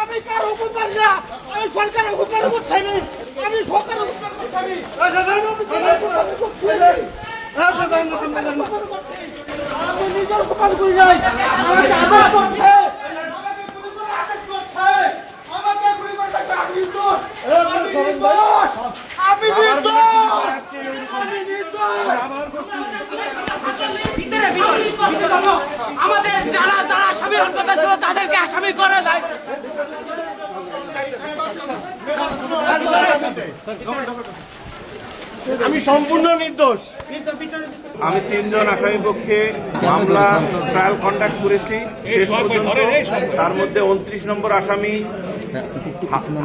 আমি কার হুকুম মানি না, আমি সরকারের হুকুম করছি না, আমি সরকারের হুকুম করছি আমি নিজের হুকুম করি নাই, আমাকে আদেশ করছে, আমাকে গুলি করছে, আমি নির্দোষ, আমি নির্দোষ, আমি নির্দোষ। আমাদের যারা যারা আসামি হওয়ার কথা ছিল তাদেরকে আসামি করে দেয়। আমি সম্পূর্ণ নির্দোষ। আমি 3 জন আসামি পক্ষে মামলা ট্রায়াল কন্ডাক্ট করেছি শেষ পর্যন্ত। তার মধ্যে 29 নম্বর আসামি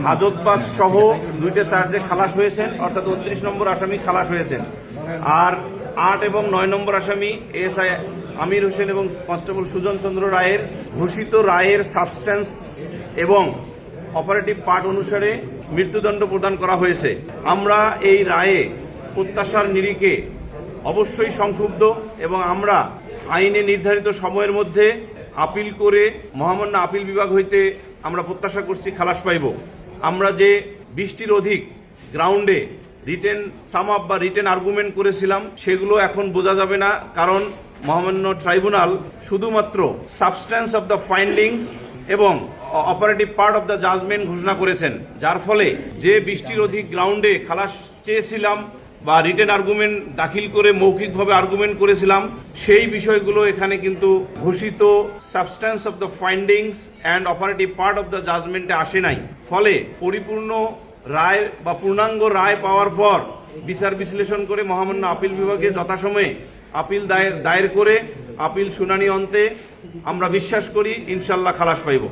হাজতবাজ সহ 2টা চার্জে খালাস হয়েছেন, অর্থাৎ 29 নম্বর আসামি খালাস হয়েছেন। আর 8 এবং 9 নম্বর আসামি এএসআই আমির হোসেন এবং কনস্টেবল সুজন চন্দ্র রায়ের ঘোষিত রায়ের সাবস্ট্যান্স এবং অপারেটিভ পার্ট অনুসারে মৃত্যুদণ্ড প্রদান করা হয়েছে। আমরা এই রায়ে প্রত্যাশার নিরিখে অবশ্যই সংক্ষুব্ধ এবং আমরা আইনে নির্ধারিত সময়ের মধ্যে আপিল করে মহামান্য আপিল বিভাগ হইতে আমরা প্রত্যাশা করছি খালাস পাইব। আমরা যে 20টির অধিক গ্রাউন্ডে রিটেন সাম আপ বা রিটেন আর্গুমেন্ট করেছিলাম সেগুলো এখন বোঝা যাবে না, কারণ মহামান্য ট্রাইব্যুনাল শুধুমাত্র সাবস্ট্যান্স অব দ্য ফাইন্ডিংস এবং operative part of the judgment ঘোষণা করেছেন, যার ফলে যে 20টির অধিক গ্রাউন্ডে খালাস চেয়েছিলাম বা রিটেন আর্গুমেন্ট দাখিল করে মৌখিকভাবে আর্গুমেন্ট করেছিলাম সেই বিষয়গুলো এখানে কিন্তু ঘোষিত substance of the findings and operative part of the জাজমেন্টে আসে নাই। ফলে পরিপূর্ণ রায় বা পূর্ণাঙ্গ রায় পাওয়ার পর বিচার বিশ্লেষণ করে মহামান্য আপিল বিভাগে যথাসময়ে আপিল দায়ের করে আপিল শুনানি অন্তে আমরা বিশ্বাস করি ইনশাল্লাহ খালাস পাইব।